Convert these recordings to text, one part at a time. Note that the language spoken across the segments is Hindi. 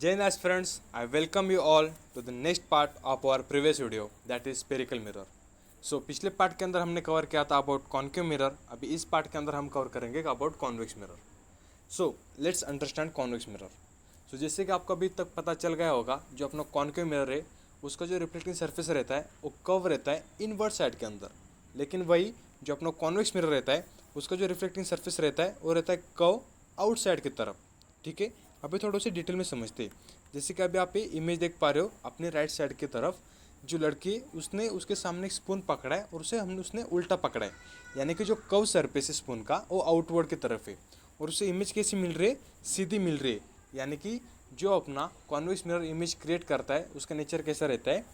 Jai Nas friends, I welcome you all to the next part of our previous video that is spherical mirror. So पिछले पार्ट के अंदर हमने कवर किया था अबाउट कॉन्केव मिरर. अभी इस पार्ट के अंदर हम कवर करेंगे about convex mirror. So let's understand convex mirror. सो जैसे कि आपको अभी तक पता चल गया होगा, जो अपना कॉन्केव मिरर है उसका जो रिफ्लेक्टिंग सरफेस रहता है वो कर्व रहता है इनवर्ट साइड के अंदर. लेकिन वही जो अपना कॉन्वेक्स मिरर रहता है उसका जो रिफ्लेक्टिंग सरफेस रहता है वो रहता है कर्व आउटसाइड की तरफ. ठीक है, अभी थोड़ा सी डिटेल में समझते हैं. जैसे कि अभी आप ये इमेज देख पा रहे हो अपने राइट साइड की तरफ, जो लड़की उसने उसके सामने एक स्पून पकड़ा है और उसे हमने उसने उल्टा पकड़ा है, यानी कि जो कर्व सरफेस है स्पून का वो आउटवर्ड की तरफ है और उसे इमेज कैसी मिल रही है, सीधी मिल रही है. यानी कि जो अपना कॉन्वेक्स मिरर इमेज क्रिएट करता है उसका नेचर कैसा रहता है,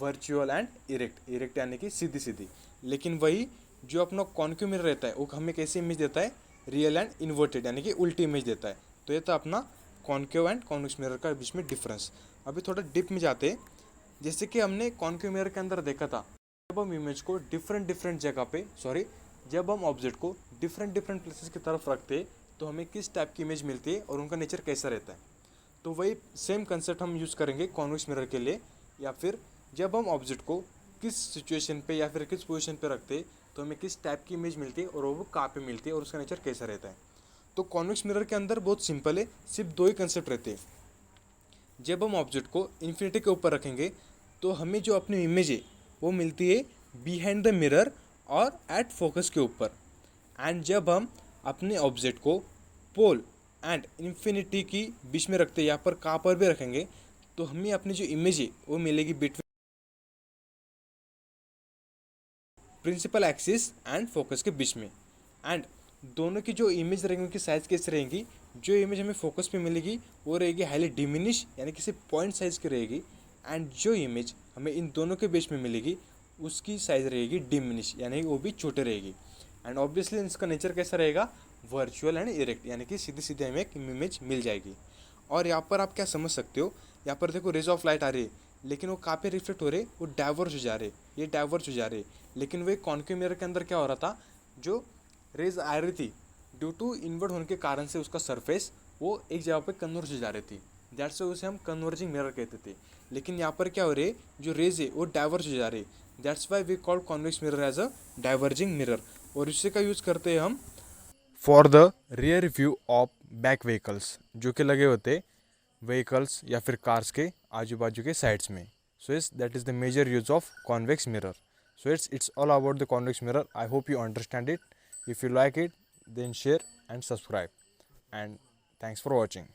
वर्चुअल एंड इरेक्ट. इरेक्ट यानी कि सीधी सीधी. लेकिन वही जो अपना कॉन्केव मिरर रहता है वो हमें कैसी इमेज देता है, रियल एंड इन्वर्टेड यानी कि उल्टी इमेज देता है. तो ये था अपना कॉन्केव एंड कॉन्वेक्स मिरर का बीच में डिफरेंस. अभी थोड़ा डिप में जाते हैं. जैसे कि हमने कॉन्केव मिरर के अंदर देखा था, जब हम इमेज को डिफरेंट डिफरेंट जगह पे जब हम ऑब्जेक्ट को डिफरेंट डिफरेंट प्लेसेस की तरफ रखते हैं तो हमें किस टाइप की इमेज मिलती है और उनका नेचर कैसा रहता है. तो वही सेम कंसेप्ट हम यूज़ करेंगे कॉन्वेक्स मिरर के लिए. या फिर जब हम ऑब्जेक्ट को किस सिचुएशन पे या फिर किस पोजीशन पे रखते हैं तो हमें किस टाइप की इमेज मिलती है और वो कहाँ पे मिलती है और उसका नेचर कैसा रहता है. तो कॉन्वेक्स मिरर के अंदर बहुत सिंपल है, सिर्फ दो ही कंसेप्ट रहते हैं. जब हम ऑब्जेक्ट को इन्फिनिटी के ऊपर रखेंगे तो हमें जो अपनी इमेज है वो मिलती है बिहाइंड द मिरर और एट फोकस के ऊपर. एंड जब हम अपने ऑब्जेक्ट को पोल एंड इन्फिनिटी की बीच में रखते हैं, यहाँ पर कहाँ पर भी रखेंगे तो हमें अपनी जो इमेज है वो मिलेगी between principal axis and focus के बीच में. एंड दोनों की जो इमेज रहेंगी उनकी साइज़ कैसे रहेंगी, जो इमेज हमें फोकस पे मिलेगी वो रहेगी हाईली डिमिनिश यानी किसी पॉइंट साइज़ की रहेगी. एंड जो इमेज हमें इन दोनों के बीच में मिलेगी उसकी साइज़ रहेगी डिमिनिश यानी वो भी छोटे रहेगी. एंड ऑब्वियसली इसका नेचर कैसा रहेगा, वर्चुअल एंड इरेक्ट यानी कि सीधी सीधी हमें एक इमेज मिल जाएगी. और यहाँ पर आप क्या समझ सकते हो, यहाँ पर देखो रेज ऑफ लाइट आ रही है लेकिन वो कहाँ पे रिफ्लेक्ट हो रहे, वो डाइवर्ज हो जा रहे, ये डाइवर्ज हो जा रहे. लेकिन वो कॉन्केव मिरर के अंदर क्या हो रहा था, जो रेज आ रही थी ड्यू टू इनवर्ट होने के कारण से उसका सरफेस वो एक जगह पे कन्वर्ज हो जा रही थी. दैट्स से उसे हम कन्वर्जिंग मिरर कहते थे. लेकिन यहाँ पर क्या हो रहे, जो रेज है वो डाइवर्ज हो जा रहे. That's why we call convex mirror as a diverging mirror. और इसी का यूज़ करते हैं हम for the rear view of back vehicles, जो कि लगे होते व्हीकल्स या फिर कार्स के आजू बाजू के साइड्स में. सो इस that is the major use of convex mirror. So it's all about the convex mirror. I hope you understand it. If you like it, then share and subscribe. And thanks for watching.